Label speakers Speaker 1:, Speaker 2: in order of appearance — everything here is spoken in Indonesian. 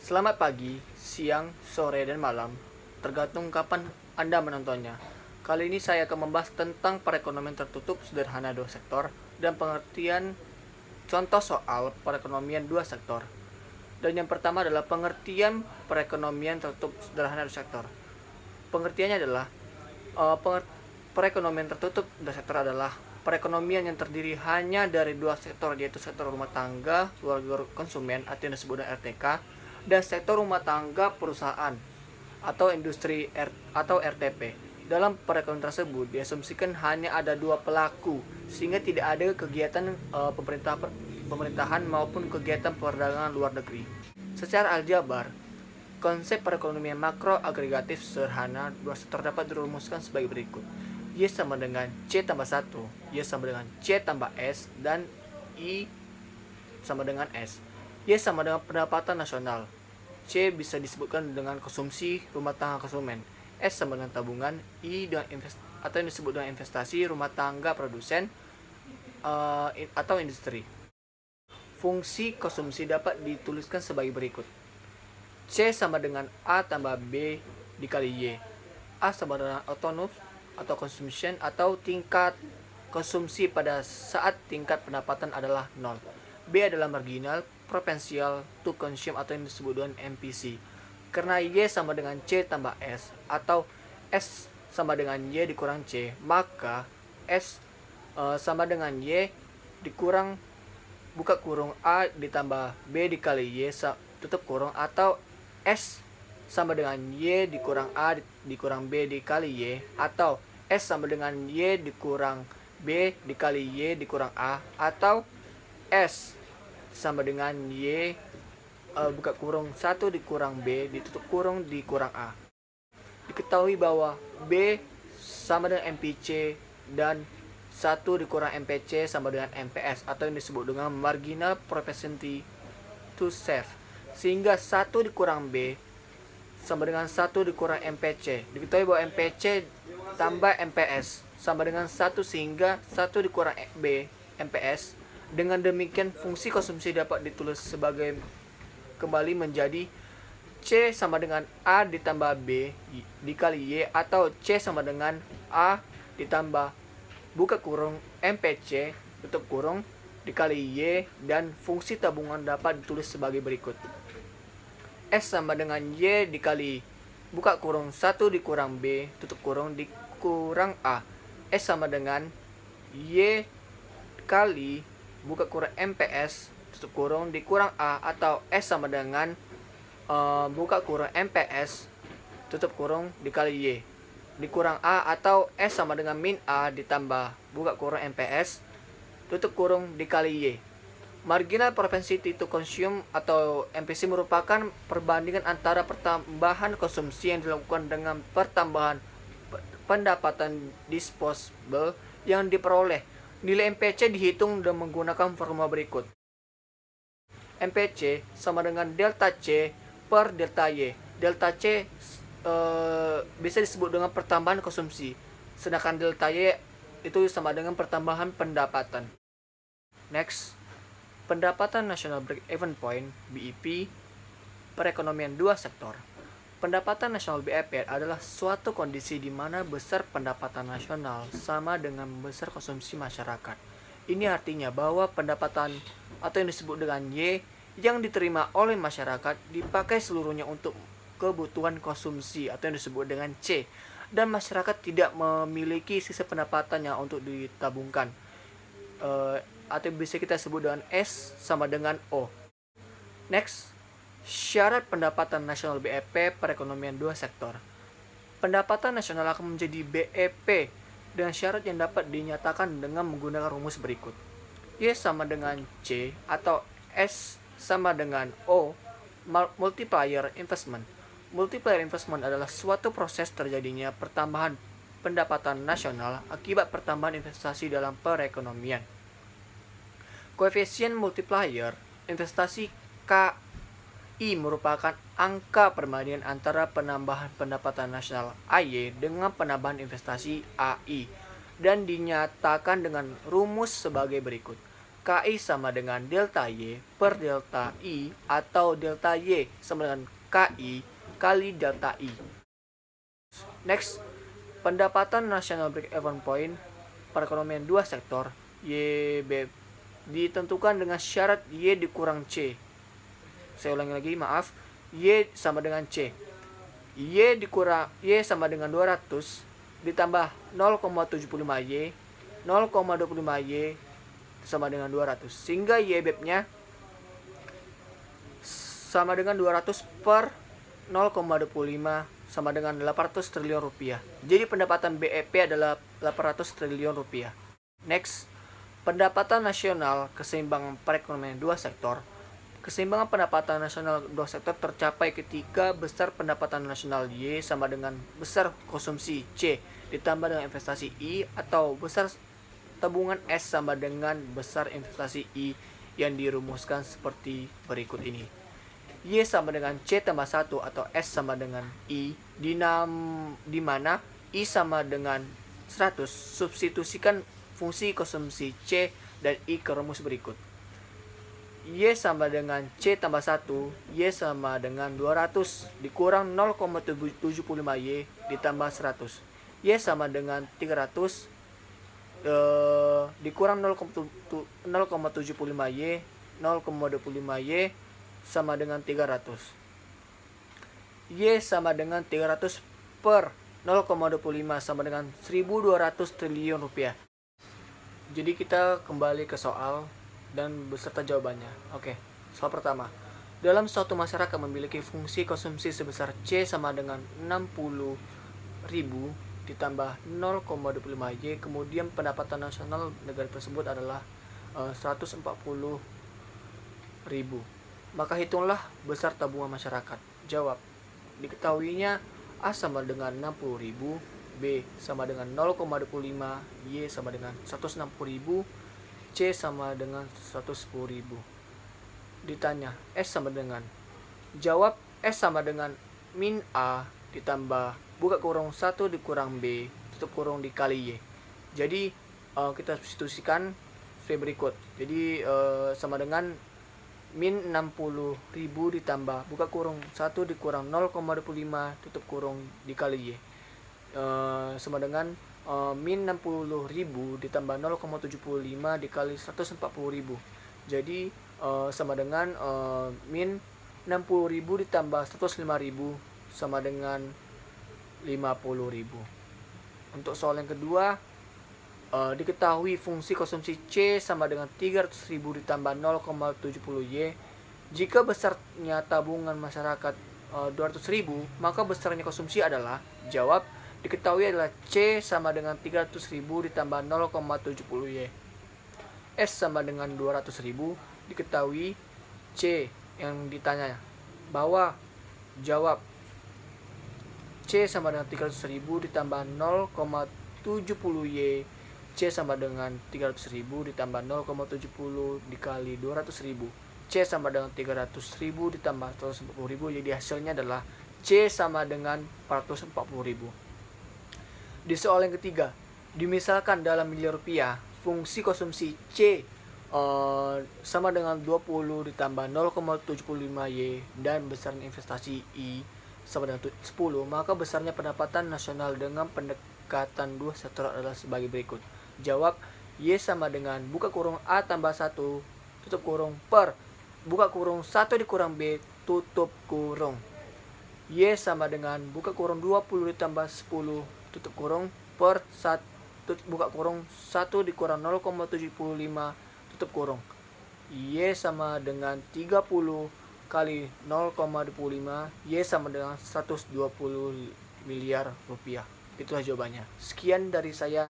Speaker 1: Selamat pagi, siang, sore, dan malam, tergantung kapan Anda menontonnya. Kali ini saya akan membahas tentang perekonomian tertutup sederhana dua sektor dan pengertian contoh soal perekonomian dua sektor. Dan yang pertama adalah pengertian perekonomian tertutup sederhana dua sektor. Pengertiannya adalah perekonomian tertutup dua sektor adalah perekonomian yang terdiri hanya dari dua sektor, yaitu sektor rumah tangga, keluarga konsumen atau yang disebut dengan RTK, dan sektor rumah tangga perusahaan atau industri atau RTP. Dalam perekonomian tersebut diasumsikan hanya ada dua pelaku, sehingga tidak ada kegiatan pemerintahan maupun kegiatan perdagangan luar negeri. Secara aljabar, konsep perekonomian makro agregatif sederhana dua sektor dapat dirumuskan sebagai berikut. Y sama dengan C tambah 1, Y sama dengan C tambah S, dan I sama dengan S. Y sama dengan pendapatan nasional. C bisa disebutkan dengan konsumsi rumah tangga konsumen. S sama dengan tabungan. I dengan atau yang disebut dengan investasi rumah tangga produsen atau industri. Fungsi konsumsi dapat dituliskan sebagai berikut. C sama dengan A tambah B dikali Y. A sama dengan autonomous atau consumption atau tingkat konsumsi pada saat tingkat pendapatan adalah 0. B adalah marginal potential to consume atau yang disebut dengan MPC. Karena Y sama dengan C tambah S atau S sama dengan Y dikurang C, maka S sama dengan Y dikurang buka kurung A ditambah B dikali Y tutup kurung, atau S sama dengan Y dikurang A dikurang B dikali Y, atau S sama dengan Y dikurang B dikali Y dikurang A, atau S sama dengan Y buka kurung 1 dikurang B ditutup kurung dikurang A. Diketahui bahwa B sama dengan MPC dan 1 dikurang MPC sama dengan MPS atau yang disebut dengan marginal propensity to save, sehingga 1 dikurang B sama dengan 1 dikurang MPC. Diketahui bahwa MPC tambah MPS sama dengan 1, sehingga 1 dikurang B MPS. Dengan demikian fungsi konsumsi dapat ditulis sebagai kembali menjadi C sama dengan A ditambah B dikali Y, atau C sama dengan A ditambah buka kurung MPC tutup kurung dikali Y, dan fungsi tabungan dapat ditulis sebagai berikut. S sama dengan Y dikali buka kurung 1 dikurang B tutup kurung dikurang A. S sama dengan Y kali buka kurung MPS tutup kurung dikurang A, atau S sama dengan buka kurung MPS tutup kurung dikali Y dikurang A, atau S sama dengan min A ditambah buka kurung MPS tutup kurung dikali Y. Marginal propensity to consume atau MPC merupakan perbandingan antara pertambahan konsumsi yang dilakukan dengan pertambahan pendapatan disposable yang diperoleh. Nilai MPC dihitung dengan menggunakan formula berikut. MPC sama dengan delta C per delta Y. Delta C bisa disebut dengan pertambahan konsumsi, sedangkan delta Y itu sama dengan pertambahan pendapatan. Next, pendapatan nasional break-even point (BEP), perekonomian dua sektor. Pendapatan nasional BEP adalah suatu kondisi di mana besar pendapatan nasional sama dengan besar konsumsi masyarakat. Ini artinya bahwa pendapatan atau yang disebut dengan Y yang diterima oleh masyarakat dipakai seluruhnya untuk kebutuhan konsumsi atau yang disebut dengan C, dan masyarakat tidak memiliki sisa pendapatannya untuk ditabungkan atau bisa kita sebut dengan S sama dengan O. Next, syarat pendapatan nasional BEP perekonomian dua sektor. Pendapatan nasional akan menjadi BEP dengan syarat yang dapat dinyatakan dengan menggunakan rumus berikut. Y sama dengan C atau S sama dengan O multiplier investment. Multiplier investment adalah suatu proses terjadinya pertambahan pendapatan nasional akibat pertambahan investasi dalam perekonomian. Koefisien multiplier investasi KI merupakan angka perbandingan antara penambahan pendapatan nasional AY dengan penambahan investasi AI, dan dinyatakan dengan rumus sebagai berikut. KI sama dengan delta Y per delta I atau delta Y sama dengan KI kali delta I. Next, pendapatan nasional break-even point perekonomian dua sektor YB ditentukan dengan syarat Y dikurang C. Saya ulangi lagi, maaf. Y sama dengan C. Y sama dengan 200 ditambah 0,75Y, 0,25Y sama dengan 200. Sehingga YBEP-nya sama dengan 200 per 0,25 sama dengan 800 triliun rupiah. Jadi pendapatan BEP adalah 800 triliun rupiah. Next, pendapatan nasional keseimbangan perekonomian dua sektor. Keseimbangan pendapatan nasional dua sektor tercapai ketika besar pendapatan nasional Y sama dengan besar konsumsi C ditambah dengan investasi I, atau besar tabungan S sama dengan besar investasi I yang dirumuskan seperti berikut ini. Y sama dengan C tambah 1 atau S sama dengan I, di mana I sama dengan 100. Substitusikan fungsi konsumsi C dan I ke rumus berikut. Y sama dengan C tambah 1, Y sama dengan 200 dikurang 0,75Y ditambah 100. Y sama dengan 300 dikurang 0,75Y, 0,25Y sama dengan 300. Y sama dengan 300 per 0,25 sama dengan 1.200 triliun rupiah. Jadi kita kembali ke soal dan beserta jawabannya. Oke, soal pertama. Dalam suatu masyarakat memiliki fungsi konsumsi sebesar C sama dengan 60.000 ditambah 0,25Y, kemudian pendapatan nasional negara tersebut adalah 140.000. Maka hitunglah besar tabungan masyarakat. Jawab. Diketahuinya A sama dengan 60.000, B sama dengan 0,25, Y sama dengan 160.000, C sama dengan 110.000. Ditanya S sama dengan, jawab S sama dengan min A ditambah buka kurung 1 dikurang B tutup kurung dikali Y. Jadi kita substitusikan sebagai berikut. Jadi sama dengan min 60.000 ditambah buka kurung 1 dikurang 0,25 tutup kurung dikali Y, sama dengan min 60.000 ditambah 0,75 dikali 140.000. Jadi sama dengan min 60.000 ditambah 105.000 sama dengan 50.000. Untuk soal yang kedua, diketahui fungsi konsumsi C sama dengan 300.000 ditambah 0,70Y. Jika besarnya tabungan masyarakat 200.000, maka besarnya konsumsi adalah, jawab, diketahui adalah C sama dengan 300.000 ditambah 0,70Y. S sama dengan 200.000, diketahui C yang ditanya bahwa, jawab, C sama dengan 300.000 ditambah 0,70Y. C sama dengan 300.000 ditambah 0,70 dikali 200.000. C sama dengan 300.000 ditambah 140.000. Jadi hasilnya adalah C sama dengan 440.000. Di soal yang ketiga, dimisalkan dalam miliar rupiah fungsi konsumsi C sama dengan 20 ditambah 0,75Y dan besarnya investasi I sama dengan 10, maka besarnya pendapatan nasional dengan pendekatan dua sektor adalah sebagai berikut. Jawab, Y sama dengan buka kurung A tambah 1 tutup kurung per buka kurung 1 dikurang B tutup kurung. Y sama dengan buka kurung 20 ditambah 10 tutup kurung per 1 buka kurung 1 dikurang 0,75 tutup kurung. Y sama dengan 30 kali 0,25, Y sama dengan 120 miliar rupiah. Itulah jawabannya. Sekian dari saya.